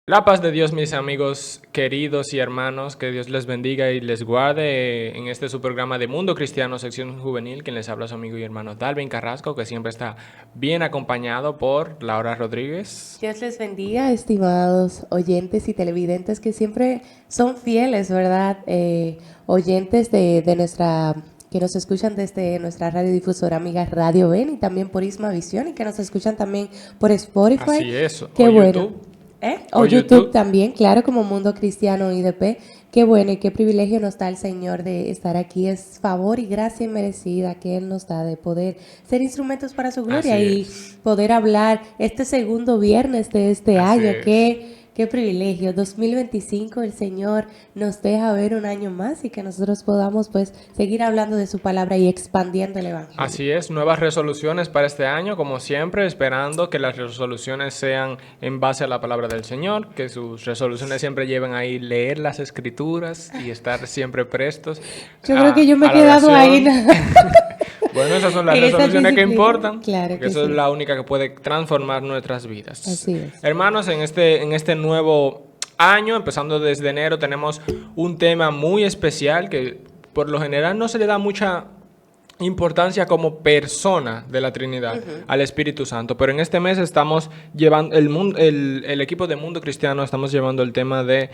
La paz de Dios, mis amigos queridos y hermanos, que Dios les bendiga y les guarde en este su programa de Mundo Cristiano, sección juvenil, quien les habla su amigo y hermano Dalvin Carrasco, que siempre está bien acompañado por Laura Rodríguez. Dios les bendiga, estimados oyentes y televidentes que siempre son fieles, ¿verdad? Oyentes de nuestra, que nos escuchan desde nuestra radiodifusora amiga Radio Ven y también por Isma Visión y que nos escuchan también por Spotify. Así es, Qué o bueno. YouTube. O YouTube también, claro, como Mundo Cristiano IDP. Qué bueno y qué privilegio nos da el Señor de estar aquí. Es favor y gracia inmerecida que Él nos da de poder ser instrumentos para su gloria y poder hablar este segundo viernes de este año. Qué privilegio. 2025 el Señor nos deja ver un año más y que nosotros podamos pues seguir hablando de su palabra y expandiendo el Evangelio. Así es, nuevas resoluciones para este año, como siempre, esperando que las resoluciones sean en base a la palabra del Señor, que sus resoluciones siempre lleven ahí leer las escrituras y estar siempre prestos. Yo creo que yo me he quedado ahí. Bueno, esas son las resoluciones que importan, claro que eso sí. es la única que puede transformar nuestras vidas. Así es. Hermanos, en este nuevo año, empezando desde enero, tenemos un tema muy especial que por lo general no se le da mucha importancia como persona de la Trinidad al Espíritu Santo, pero en este mes estamos llevando el equipo de Mundo Cristiano, estamos llevando el tema de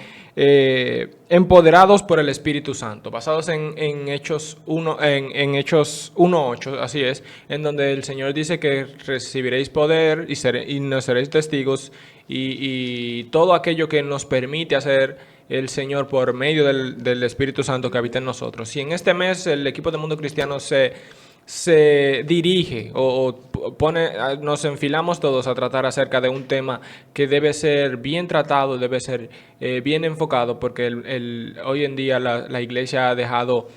empoderados por el Espíritu Santo, basados en Hechos 1, en Hechos 1:8, así es, en donde el Señor dice que recibiréis poder y nos seréis testigos y todo aquello que nos permite hacer el Señor por medio del Espíritu Santo que habita en nosotros. Y en este mes el equipo de Mundo Cristiano se dirige o pone, nos enfilamos todos a tratar acerca de un tema que debe ser bien tratado, debe ser bien enfocado, porque hoy en día la iglesia ha dejado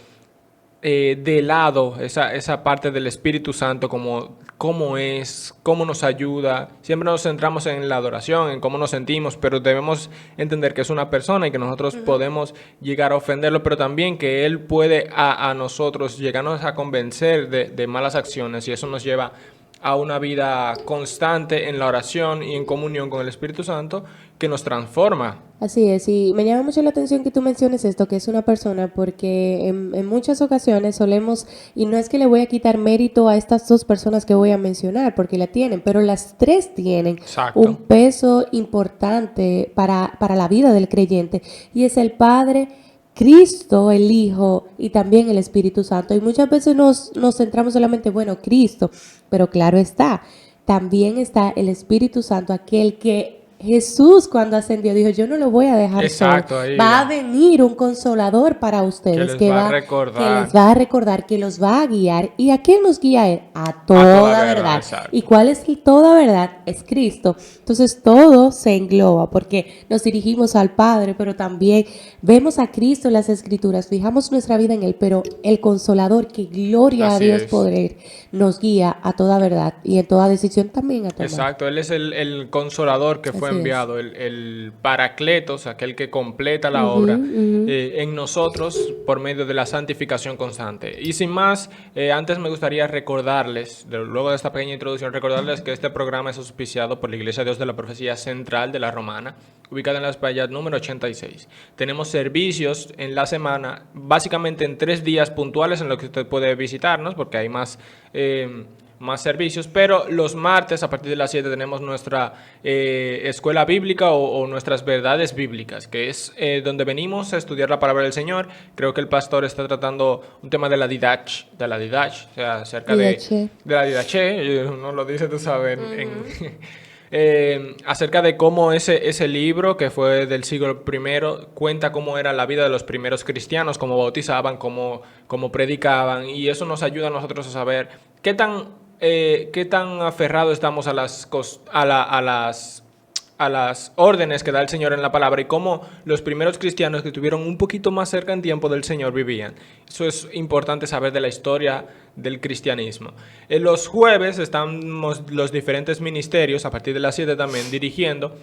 de lado esa parte del Espíritu Santo, como cómo es, cómo nos ayuda. Siempre nos centramos en la adoración, en cómo nos sentimos, pero debemos entender que es una persona y que nosotros podemos llegar a ofenderlo, pero también que Él puede a nosotros llegarnos a convencer de malas acciones, y eso nos lleva a una vida constante en la oración y en comunión con el Espíritu Santo que nos transforma. Así es, y me llama mucho la atención que tú menciones esto, que es una persona, porque en muchas ocasiones solemos, y no es que le voy a quitar mérito a estas dos personas que voy a mencionar, porque la tienen, pero las tres tienen un peso importante para la vida del creyente, y es el Padre, Cristo, el Hijo y también el Espíritu Santo. Y muchas veces nos centramos solamente, bueno, Cristo, pero claro está, también está el Espíritu Santo, aquel que Jesús cuando ascendió dijo, yo no lo voy a dejar solo. Va a venir un consolador para ustedes que les va a recordar, que los va a guiar. ¿Y a quién nos guía Él? A toda verdad. ¿Y cuál es toda verdad? Es Cristo. Entonces todo se engloba porque nos dirigimos al Padre, pero también vemos a Cristo en las Escrituras, fijamos nuestra vida en Él, pero el consolador, que gloria a Dios por Él, nos guía a toda verdad y en toda decisión también a tomar. Exacto, Él es el consolador que fue enviado, el paracletos, aquel que completa la obra en nosotros por medio de la santificación constante. Y sin más, antes me gustaría recordarles, luego de esta pequeña introducción, recordarles que este programa es auspiciado por la Iglesia Dios de la Profecía Central de la Romana, ubicada en Las Playas número 86. Tenemos servicios en la semana, básicamente en 3 días puntuales en los que usted puede visitarnos, porque hay más servicios, pero los martes a partir de las 7 tenemos nuestra escuela bíblica o nuestras verdades bíblicas, que es donde venimos a estudiar la palabra del Señor. Creo que el pastor está tratando un tema de la didach, o sea, acerca de la didache, no lo dice, tú sabes, acerca de cómo ese libro, que fue del siglo I, cuenta cómo era la vida de los primeros cristianos, cómo bautizaban, cómo predicaban, y eso nos ayuda a nosotros a saber qué tan aferrados estamos a las órdenes que da el Señor en la palabra, y cómo los primeros cristianos que estuvieron un poquito más cerca en tiempo del Señor vivían. Eso es importante saber de la historia del cristianismo. En los jueves estamos los diferentes ministerios, a partir de las 7 también, dirigiendo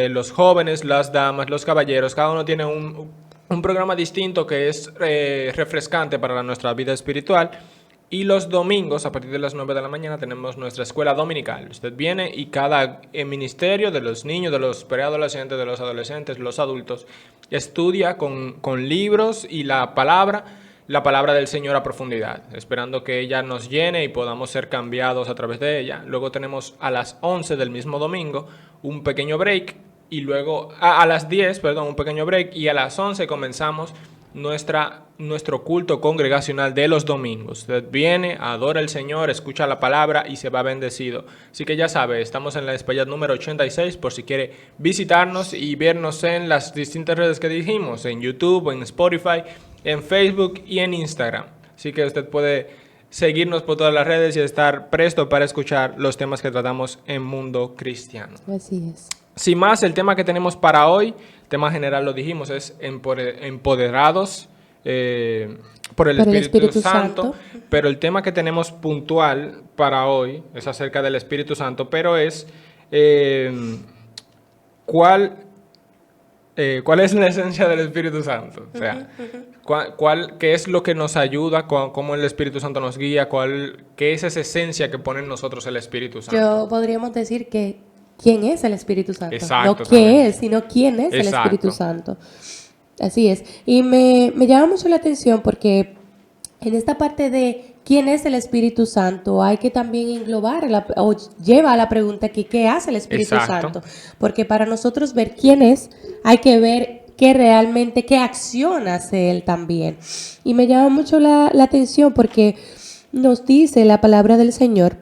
los jóvenes, las damas, los caballeros. Cada uno tiene un programa distinto que es refrescante para nuestra vida espiritual. Y los domingos, a partir de las 9 de la mañana, tenemos nuestra escuela dominical. Usted viene y cada ministerio de los niños, de los preadolescentes, de los adolescentes, los adultos, estudia con libros y la palabra del Señor a profundidad, esperando que ella nos llene y podamos ser cambiados a través de ella. Luego tenemos a las 11 del mismo domingo un pequeño break y luego a las 10, perdón, un pequeño break y a las 11 comenzamos nuestro culto congregacional de los domingos. Usted viene, adora al Señor, escucha la palabra y se va bendecido. Así que ya sabe, estamos en la Espaillat número 86 por si quiere visitarnos y vernos en las distintas redes que dijimos, en YouTube, en Spotify, en Facebook y en Instagram. Así que usted puede seguirnos por todas las redes y estar presto para escuchar los temas que tratamos en Mundo Cristiano. Así es. Sin más, el tema que tenemos para hoy, tema general lo dijimos, es empoderados por el Espíritu Santo, pero el tema que tenemos puntual para hoy es acerca del Espíritu Santo, pero es ¿cuál es la esencia del Espíritu Santo? O sea, ¿qué es lo que nos ayuda? ¿Cómo el Espíritu Santo nos guía? ¿Qué es esa esencia que pone en nosotros el Espíritu Santo? Podríamos decir que ¿quién es el Espíritu Santo? Exacto, no qué es, sino quién es el Espíritu Santo. Así es. Y me llama mucho la atención porque en esta parte de quién es el Espíritu Santo hay que también englobar o lleva a la pregunta que ¿qué hace el Espíritu Santo? Porque para nosotros ver quién es, hay que ver qué acción hace Él también. Y me llama mucho la atención porque nos dice la palabra del Señor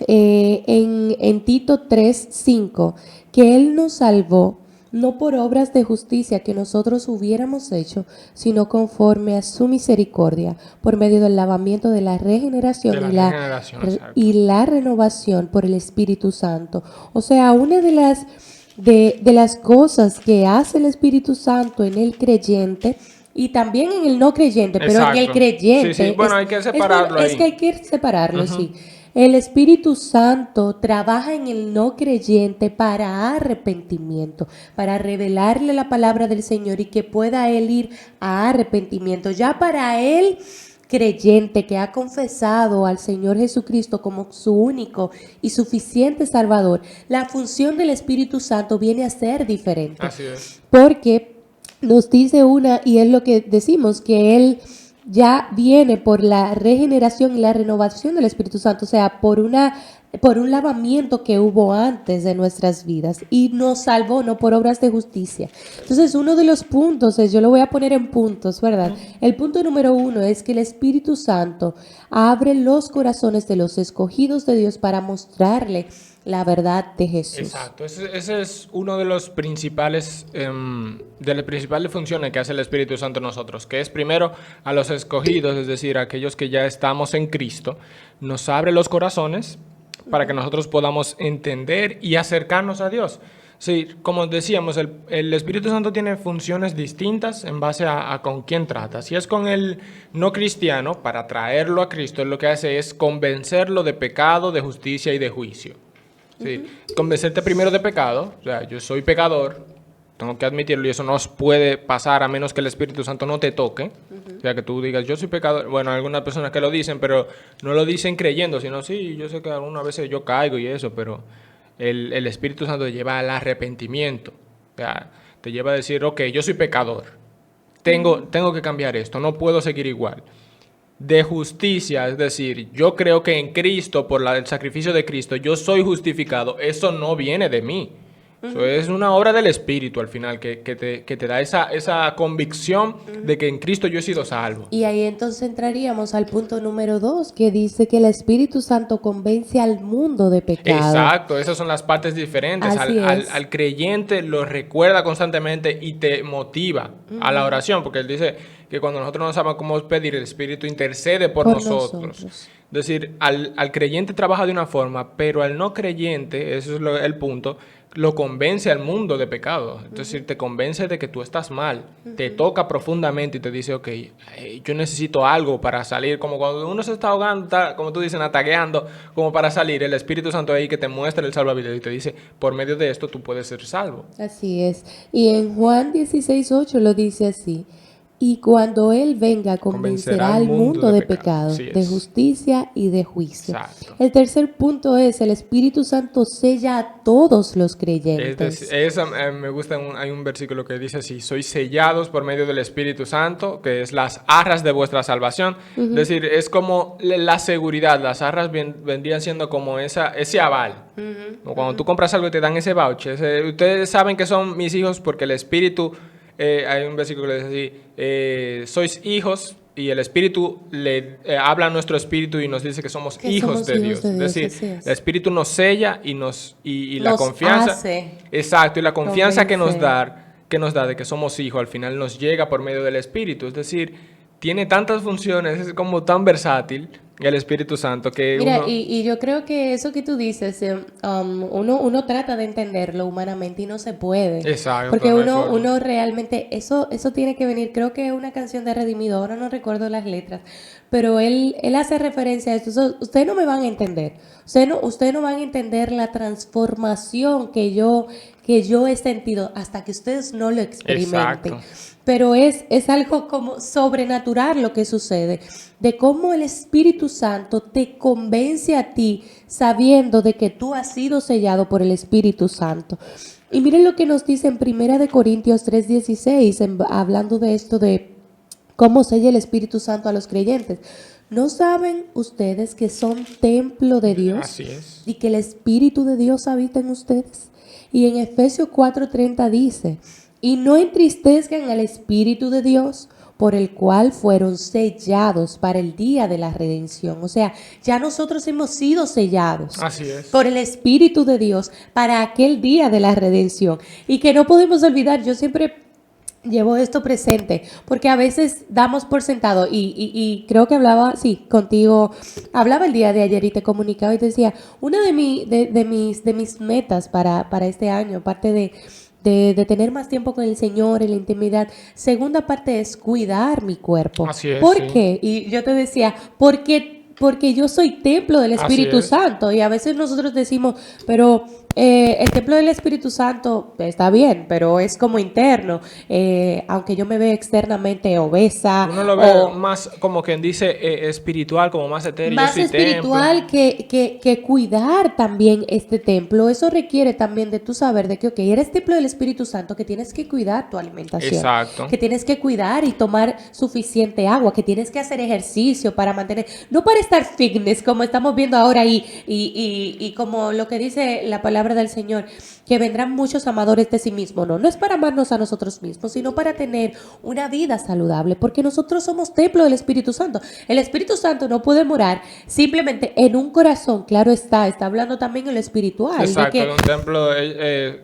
en Tito 3:5, que Él nos salvó no por obras de justicia que nosotros hubiéramos hecho, sino conforme a su misericordia, por medio del lavamiento de la regeneración, y la renovación por el Espíritu Santo. O sea, una de las cosas que hace el Espíritu Santo en el creyente y también en el no creyente, pero en el creyente. Sí. Bueno, hay que separarlo ahí. Es que hay que separarlo, sí. El Espíritu Santo trabaja en el no creyente para arrepentimiento, para revelarle la palabra del Señor y que pueda él ir a arrepentimiento. Ya para él creyente que ha confesado al Señor Jesucristo como su único y suficiente Salvador, la función del Espíritu Santo viene a ser diferente. Así es. Porque nos dice y es lo que decimos, que Él ya viene por la regeneración y la renovación del Espíritu Santo, o sea, por un lavamiento que hubo antes de nuestras vidas y nos salvó no por obras de justicia. Entonces, uno de los puntos yo lo voy a poner en puntos, ¿verdad? El punto número 1 es que el Espíritu Santo abre los corazones de los escogidos de Dios para mostrarle la verdad de Jesús. Exacto, ese es uno de los principales, de las principales funciones que hace el Espíritu Santo en nosotros, que es primero a los escogidos, es decir, a aquellos que ya estamos en Cristo, nos abre los corazones para que nosotros podamos entender y acercarnos a Dios. Sí, como decíamos, el Espíritu Santo tiene funciones distintas en base a con quién trata. Si es con el no cristiano, para traerlo a Cristo, lo que hace es convencerlo de pecado, de justicia y de juicio. Sí, convencerte primero de pecado, o sea, yo soy pecador, tengo que admitirlo y eso no puede pasar a menos que el Espíritu Santo no te toque, o sea, que tú digas, yo soy pecador. Bueno, hay algunas personas que lo dicen, pero no lo dicen creyendo, sino sí, yo sé que algunas veces yo caigo y eso, pero el Espíritu Santo te lleva al arrepentimiento, o sea, te lleva a decir, ok, yo soy pecador, tengo que cambiar esto, no puedo seguir igual. De justicia, es decir, yo creo que en Cristo, por el sacrificio de Cristo, yo soy justificado. Eso no viene de mí. Eso es una obra del Espíritu al final, que te da esa convicción de que en Cristo yo he sido salvo. Y ahí entonces entraríamos al punto número 2, que dice que el Espíritu Santo convence al mundo de pecado. Exacto, esas son las partes diferentes. Al creyente lo recuerda constantemente y te motiva a la oración, porque él dice que cuando nosotros no sabemos cómo pedir, el Espíritu intercede por nosotros. Es decir, al creyente trabaja de una forma, pero al no creyente, eso es el punto, lo convence al mundo de pecado. Es decir, te convence de que tú estás mal, te toca profundamente y te dice, ok, yo necesito algo para salir, como cuando uno se está ahogando, como tú dices, ataqueando, como para salir, el Espíritu Santo ahí que te muestra el salvavidas y te dice, por medio de esto tú puedes ser salvo. Así es. Y en Juan 16:8 lo dice así, Y cuando Él venga, convencerá al mundo de pecado, Así de es. justicia y de juicio. Exacto. El tercer punto es, el Espíritu Santo sella a todos los Es creyentes. decir, me gusta, hay un versículo que dice así: sois sellados por medio del Espíritu Santo, que es las arras de vuestra salvación. Es decir, es como la seguridad. Las arras vendrían siendo como ese aval. Como cuando tú compras algo y te dan ese voucher. Ustedes saben que son mis hijos porque el Espíritu, hay un versículo que dice así: sois hijos. Y el Espíritu le habla a nuestro espíritu y nos dice que somos Que hijos somos de hijos Dios. de Dios, Es decir, así es. el Espíritu nos sella y la Nos confianza. hace Exacto, y la confianza que nos convencer. da de que somos hijos, al final nos llega por medio del Espíritu. Es decir, tiene tantas funciones, es como tan versátil el Espíritu Santo que Mira, uno... y yo creo que eso que tú dices, uno trata de entenderlo humanamente y no se puede. Exacto, Porque no hay forma. uno realmente, eso tiene que venir, creo que es una canción de Redimido, ahora no recuerdo las letras, pero él hace referencia a esto. Ustedes no me van a entender, ustedes no van a entender la transformación que yo he sentido hasta que ustedes no lo experimenten. Exacto. Pero es algo como sobrenatural lo que sucede, de cómo el Espíritu Santo te convence a ti sabiendo de que tú has sido sellado por el Espíritu Santo. Y miren lo que nos dice en 1 Corintios 3:16, hablando de esto de cómo sella el Espíritu Santo a los creyentes. ¿No saben ustedes que son templo de Dios Así es. y que el Espíritu de Dios habita en ustedes? Y en Efesios 4:30 dice: y no entristezcan al Espíritu de Dios, por el cual fueron sellados para el día de la redención. O sea, ya nosotros hemos sido sellados Así es. por el Espíritu de Dios para aquel día de la redención. Y que no podemos olvidar, yo siempre llevo esto presente, porque a veces damos por sentado, y creo que hablaba, sí, contigo, hablaba el día de ayer y te comunicaba y te decía, una de mis metas para este año, aparte de tener más tiempo con el Señor en la intimidad, segunda parte es cuidar mi cuerpo. Así es, ¿Por sí. qué? Y yo te decía, porque yo soy templo del Así Espíritu es. Santo, y a veces nosotros decimos, pero el templo del Espíritu Santo está bien, pero es como interno, aunque yo me vea externamente obesa Uno lo ve o más como quien dice espiritual, como más etéreo. Yo más soy espiritual templo. que cuidar también este templo. Eso requiere también de tu saber de que, ok, eres templo del Espíritu Santo, que tienes que cuidar tu alimentación, Exacto. que tienes que cuidar y tomar suficiente agua, que tienes que hacer ejercicio para mantener, no para estar fitness como estamos viendo ahora y como lo que dice la palabra del Señor, que vendrán muchos amadores de sí mismos. No es para amarnos a nosotros mismos, sino para tener una vida saludable, porque nosotros somos templo del Espíritu Santo. El Espíritu Santo no puede morar simplemente en un corazón, claro está hablando también en lo espiritual, Exacto, de de un templo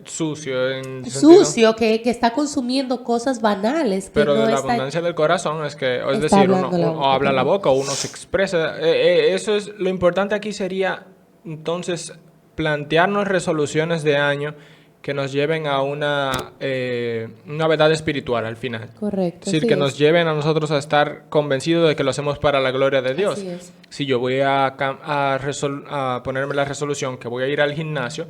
sucio en que sentido. sucio, que está consumiendo cosas banales, que Pero no de la está, abundancia del corazón es que, es está decir, hablando la o boca habla la también. boca o uno se expresa. Eso es lo importante aquí sería entonces plantearnos resoluciones de año que nos lleven a una verdad espiritual al final. Es Correcto, decir, así que es. nos lleven a nosotros a estar convencidos de que lo hacemos para la gloria de Dios. Así es. Si yo voy a ponerme la resolución que voy a ir al gimnasio,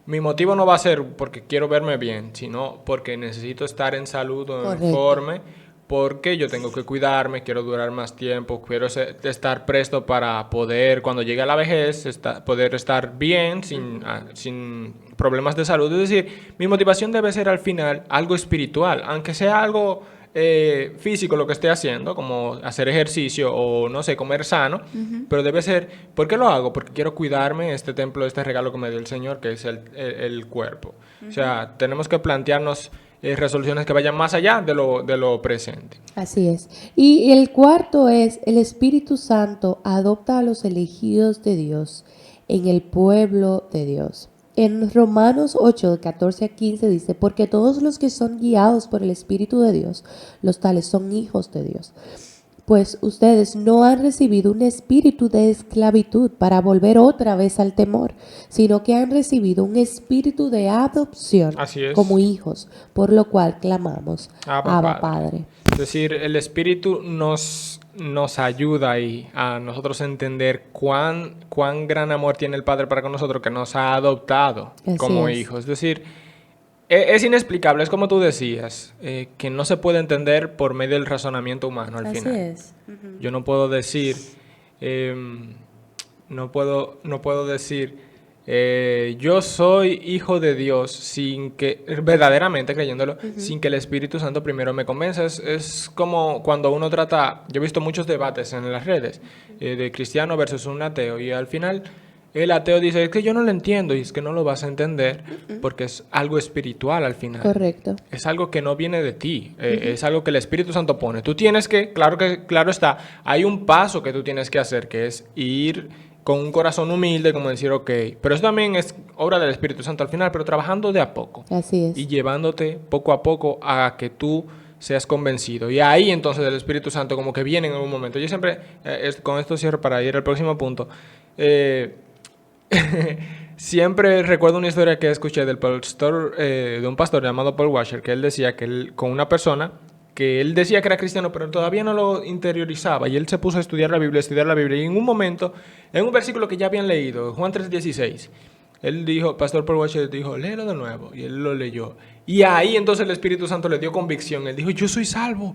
mi motivo no va a ser porque quiero verme bien, sino porque necesito estar en salud o en Correcto. forma, porque yo tengo que cuidarme, quiero durar más tiempo, quiero estar presto para poder, cuando llegue a la vejez, poder estar bien, sin problemas de salud. Es decir, mi motivación debe ser al final algo espiritual, aunque sea algo físico lo que esté haciendo, como hacer ejercicio o no sé, comer sano, pero debe ser, ¿por qué lo hago? Porque quiero cuidarme este templo, este regalo que me dio el Señor, que es el cuerpo. O sea, tenemos que plantearnos resoluciones que vayan más allá de lo presente. Así es. Y el cuarto es, el Espíritu Santo adopta a los elegidos de Dios en el pueblo de Dios. En Romanos 8, 14 a 15 dice, porque todos los que son guiados por el Espíritu de Dios, los tales son hijos de Dios. Pues ustedes no han recibido un espíritu de esclavitud para volver otra vez al temor, sino que han recibido un espíritu de adopción Así es. como hijos, por lo cual clamamos, Abba, Abba Padre. Padre. Es decir, el Espíritu nos ayuda ahí a nosotros entender cuán gran amor tiene el Padre para con nosotros, que nos ha adoptado Así como es. hijos. Es decir, es inexplicable, es como tú decías, que no se puede entender por medio del razonamiento humano al Así final. es. Ujú. Yo no puedo decir, no puedo decir, yo soy hijo de Dios sin que, verdaderamente creyéndolo, sin que el Espíritu Santo primero me convenza. Es como cuando uno trata, yo he visto muchos debates en las redes, de cristiano versus un ateo, y al final el ateo dice, es que yo no lo entiendo, y es que no lo vas a entender porque es algo espiritual al final. Correcto. Es algo que no viene de ti, es algo que el Espíritu Santo pone. Tú tienes que, claro está, hay un paso que tú tienes que hacer, que es ir con un corazón humilde, como decir, ok, pero eso también es obra del Espíritu Santo al final, pero trabajando de a poco Así es. y llevándote poco a poco a que tú seas convencido. Y ahí entonces el Espíritu Santo como que viene en algún momento. Yo siempre, con esto cierro para ir al próximo punto, siempre recuerdo una historia que escuché del pastor, de un pastor llamado Paul Washer, que él decía que él, con una persona que él decía que era cristiano, pero todavía no lo interiorizaba, y él se puso a estudiar la Biblia, y en un momento, en un versículo que ya habían leído, Juan 3:16, él dijo, Pastor Paul Washer dijo, léelo de nuevo, y él lo leyó. Y ahí entonces el Espíritu Santo le dio convicción. Él dijo, yo soy salvo.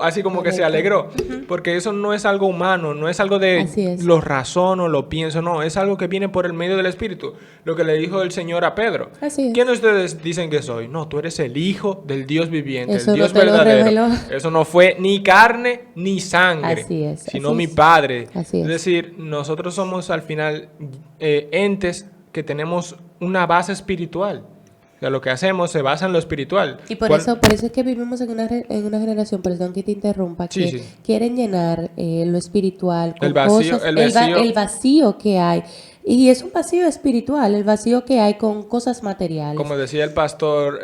Así como que se alegró. Porque eso no es algo humano, no es algo de Así es. lo razono, lo pienso, no. Es algo que viene por el medio del Espíritu. Lo que le dijo el Señor a Pedro. Así es. ¿Quién de ustedes dicen que soy? No, tú eres el Hijo del Dios viviente, Eso el Dios no te lo verdadero. reveló. Eso no fue ni carne ni sangre, Así es, sino así mi es. Padre. Así es. Es decir, nosotros somos al final entes que tenemos una base espiritual. O sea, lo que hacemos se basa en lo espiritual. Y por eso es que vivimos en una generación, perdón que te interrumpa, Sí, que sí. quieren llenar lo espiritual con El vacío- cosas, el vacío- el vacío que hay. Y es un vacío espiritual, el vacío que hay con cosas materiales. Como decía el pastor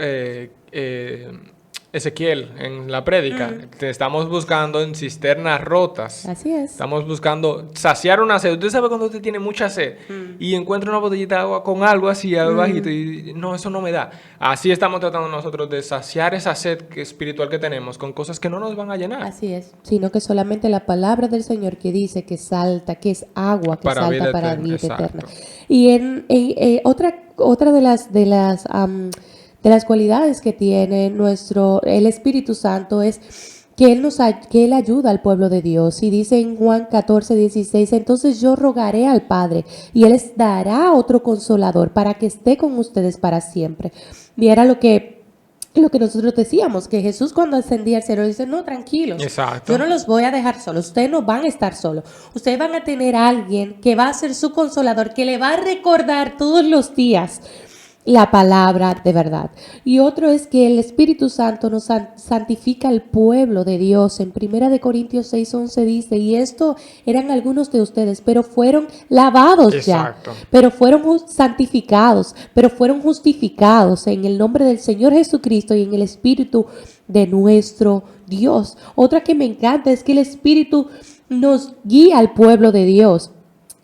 Ezequiel en la prédica, te estamos buscando en cisternas rotas. Así es. Estamos buscando saciar una sed. Usted sabe cuando usted tiene mucha sed y encuentra una botellita de agua con algo así abajito y no, eso no me da. Así estamos tratando nosotros de saciar esa sed espiritual que tenemos con cosas que no nos van a llenar. Así es, sino que solamente la palabra del Señor que dice que salta, que es agua que Para salta vida para eterna, vida exacto. eterna. Y otra de las cualidades que tiene el Espíritu Santo es que que Él ayuda al pueblo de Dios. Y dice en Juan 14:16, entonces yo rogaré al Padre y Él les dará otro consolador para que esté con ustedes para siempre. Y era lo que nosotros decíamos, que Jesús cuando ascendía al cielo dice, no, tranquilos, Exacto. yo no los voy a dejar solos, ustedes no van a estar solos, ustedes van a tener a alguien que va a ser su consolador, que le va a recordar todos los días la palabra de verdad. Y otro es que el Espíritu Santo nos santifica al pueblo de Dios. En 1 Corintios 6:11 dice, y esto eran algunos de ustedes, pero fueron lavados Exacto. ya, pero fueron santificados, pero fueron justificados en el nombre del Señor Jesucristo y en el Espíritu de nuestro Dios. Otra que me encanta es que el Espíritu nos guía al pueblo de Dios.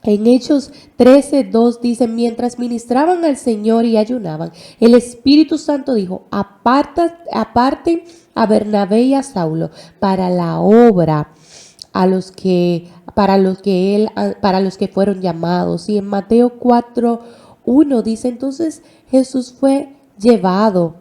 En Hechos 13:2 dice, mientras ministraban al Señor y ayunaban, el Espíritu Santo dijo, aparten a Bernabé y a Saulo para la obra para los que fueron llamados. Y en Mateo 4:1 dice, entonces Jesús fue llevado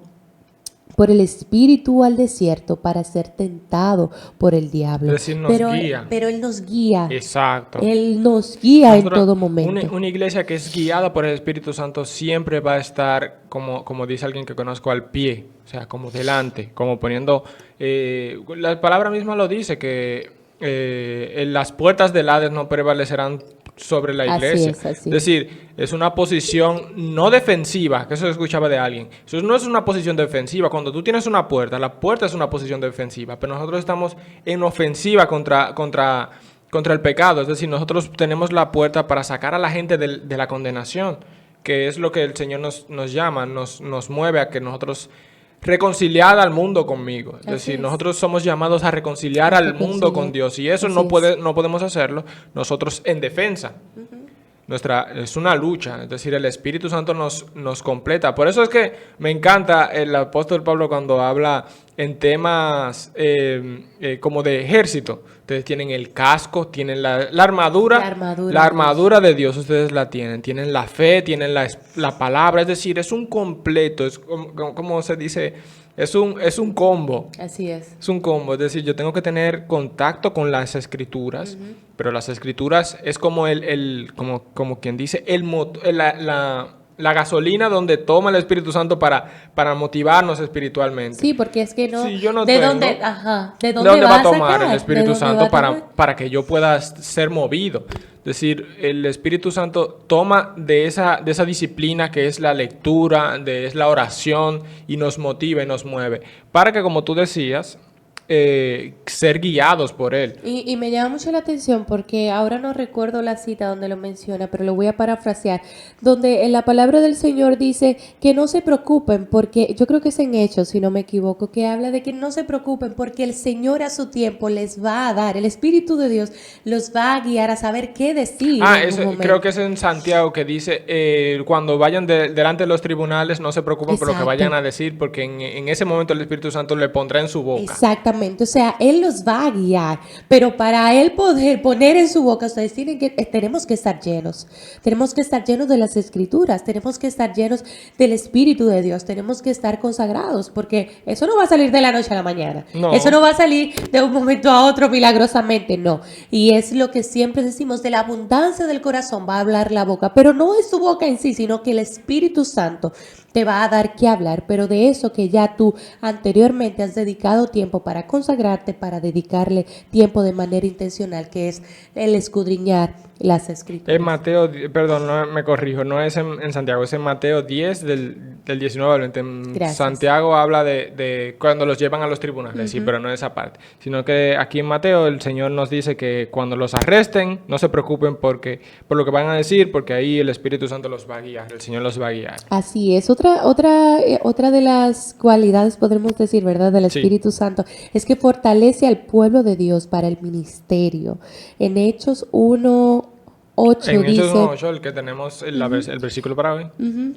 por el Espíritu al desierto para ser tentado por el diablo. Es decir, nos guía. Pero Él nos guía. Exacto. Él nos guía en Nosotros, todo momento. Una iglesia que es guiada por el Espíritu Santo siempre va a estar, como dice alguien que conozco, al pie, o sea, como delante, como poniendo... la palabra misma lo dice, que las puertas del Hades no prevalecerán sobre la iglesia. Así es. Decir, es una posición no defensiva, que eso escuchaba de alguien. Eso no es una posición defensiva. Cuando tú tienes una puerta, la puerta es una posición defensiva, pero nosotros estamos en ofensiva contra el pecado. Es decir, nosotros tenemos la puerta para sacar a la gente de la condenación, que es lo que el Señor nos llama, nos mueve a que nosotros reconciliar al mundo conmigo. Es decir, nosotros somos llamados a reconciliar al mundo con Dios, y eso no podemos hacerlo nosotros en defensa. es una lucha, es decir, el Espíritu Santo nos completa. Por eso es que me encanta el apóstol Pablo cuando habla en temas como de ejército. Ustedes tienen el casco, tienen la armadura, la armadura de Dios, ustedes la tienen la fe, tienen la palabra, es decir, es un completo, es como se dice, es un combo. Así es. Es un combo, es decir, yo tengo que tener contacto con las escrituras, pero las escrituras es como como quien dice, la gasolina donde toma el Espíritu Santo para motivarnos espiritualmente. Sí, porque es que no... Si yo no ¿De tengo, dónde, ¿de ¿de dónde va a tomar sacar? el Espíritu Santo tomar? para que yo pueda ser movido? Es decir, el Espíritu Santo toma de esa disciplina que es la lectura, es la oración, y nos motiva y nos mueve. Para que, como tú decías, ser guiados por Él. Y me llama mucho la atención porque ahora no recuerdo la cita donde lo menciona, pero lo voy a parafrasear, donde en la palabra del Señor dice que no se preocupen porque, yo creo que es en Hechos, si no me equivoco, que habla de que no se preocupen porque el Señor a su tiempo les va a dar, el Espíritu de Dios los va a guiar a saber qué decir. Creo que es en Santiago que dice, cuando vayan delante de los tribunales, no se preocupen por lo que vayan a decir, porque en ese momento el Espíritu Santo le pondrá en su boca. Exactamente. O sea, Él los va a guiar, pero para Él poder poner en su boca, ustedes tenemos que estar llenos de las Escrituras, tenemos que estar llenos del Espíritu de Dios, tenemos que estar consagrados, porque eso no va a salir de la noche a la mañana, no. Eso no va a salir de un momento a otro milagrosamente, no, y es lo que siempre decimos, de la abundancia del corazón va a hablar la boca, pero no es su boca en sí, sino que el Espíritu Santo te va a dar que hablar, pero de eso que ya tú anteriormente has dedicado tiempo para consagrarte, para dedicarle tiempo de manera intencional, que es el escudriñar las Escrituras. En Mateo, perdón, no me corrijo, no es en Santiago, es en Mateo 10 del 19 al 20. En Santiago habla de cuando los llevan a los tribunales, sí, pero no es esa parte. Sino que aquí en Mateo el Señor nos dice que cuando los arresten, no se preocupen por lo que van a decir, porque ahí el Espíritu Santo los va a guiar, el Señor los va a guiar. Así es. Otra de las cualidades, podremos decir, ¿verdad?, del Espíritu Santo, es que fortalece al pueblo de Dios para el ministerio. En Hechos 1:8 en dice... Hechos 1:8, el que tenemos el versículo para hoy.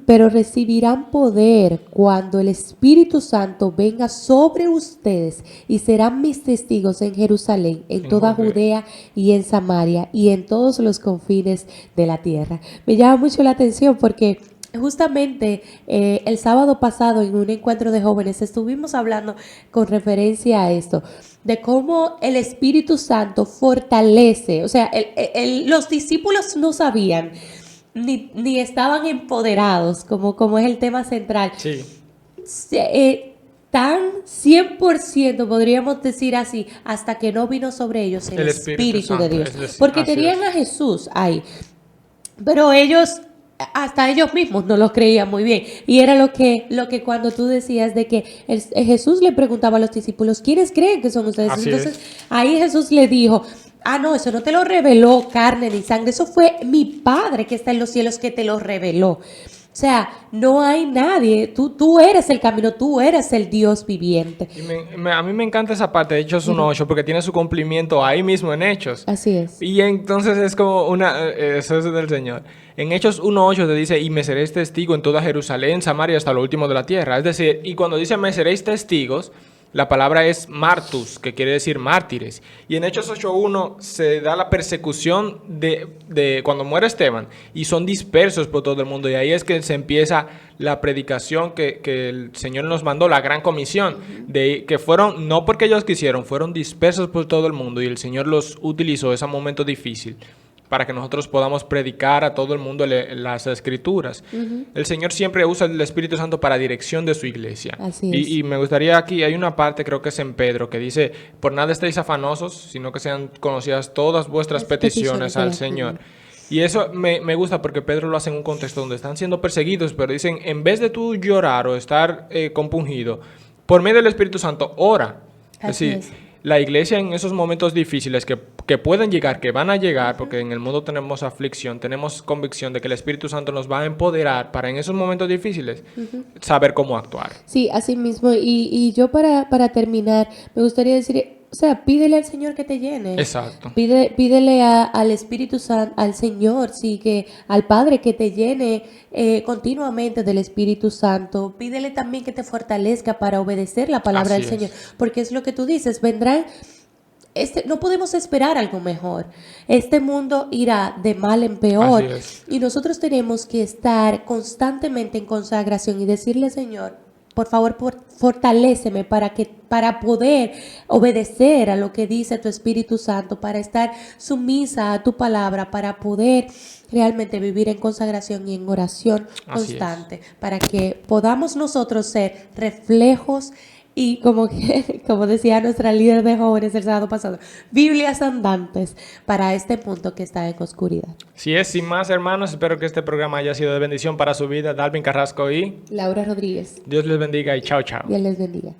Pero recibirán poder cuando el Espíritu Santo venga sobre ustedes y serán mis testigos en Jerusalén, en toda Judea y en Samaria y en todos los confines de la tierra. Me llama mucho la atención porque... justamente el sábado pasado en un encuentro de jóvenes estuvimos hablando con referencia a esto, de cómo el Espíritu Santo fortalece, o sea, los discípulos no sabían ni estaban empoderados, como es el tema central. Sí. Tan 100% podríamos decir así, hasta que no vino sobre ellos el Espíritu Santo, de Dios, porque tenían a Jesús ahí, pero hasta ellos mismos no lo creían muy bien. Y era lo que cuando tú decías de que Jesús le preguntaba a los discípulos, ¿quiénes creen que son ustedes? Entonces ahí Jesús le dijo, no, eso no te lo reveló carne ni sangre, eso fue mi Padre que está en los cielos que te lo reveló. O sea, no hay nadie, tú eres el camino, tú eres el Dios viviente. Y a mí me encanta esa parte de Hechos 1:8 porque tiene su cumplimiento ahí mismo en Hechos. Así es. Y entonces es como eso es del Señor. En Hechos 1:8 te dice, y me seréis testigo en toda Jerusalén, Samaria, hasta lo último de la tierra. Es decir, y cuando dice me seréis testigos, la palabra es martus, que quiere decir mártires. Y en Hechos 8:1 se da la persecución de cuando muere Esteban y son dispersos por todo el mundo. Y ahí es que se empieza la predicación que el Señor nos mandó, la gran comisión, que fueron, no porque ellos quisieron, fueron dispersos por todo el mundo y el Señor los utilizó ese momento difícil para que nosotros podamos predicar a todo el mundo las Escrituras. El Señor siempre usa el Espíritu Santo para dirección de su iglesia. Así es. Y me gustaría aquí, hay una parte, creo que es en Pedro, que dice, por nada estéis afanosos, sino que sean conocidas todas vuestras peticiones al Señor. Y eso me gusta porque Pedro lo hace en un contexto donde están siendo perseguidos, pero dicen, en vez de tú llorar o estar compungido, por medio del Espíritu Santo, ora. Así es decir, la iglesia en esos momentos difíciles que pueden llegar, que van a llegar, porque en el mundo tenemos aflicción, tenemos convicción de que el Espíritu Santo nos va a empoderar para en esos momentos difíciles saber cómo actuar. Sí, así mismo. Y yo para terminar, me gustaría decir, sea, pídele al Señor que te llene. Exacto. Pídele al Espíritu Santo, al Señor, sí, que al Padre que te llene continuamente del Espíritu Santo. Pídele también que te fortalezca para obedecer la palabra Así del Señor, es. porque es lo que tú dices, vendrán. No podemos esperar algo mejor. Este mundo irá de mal en peor Así es. y nosotros tenemos que estar constantemente en consagración y decirle, Señor, por favor, fortaléceme para poder obedecer a lo que dice tu Espíritu Santo, para estar sumisa a tu palabra, para poder realmente vivir en consagración y en oración Así es. constante, para que podamos nosotros ser reflejos y como decía nuestra líder de jóvenes el sábado pasado, Biblias andantes para este mundo que está en oscuridad. Si es, sin más, hermanos, espero que este programa haya sido de bendición para su vida. Dalvin Carrasco y Laura Rodríguez, Dios les bendiga y chao, chao. Dios les bendiga.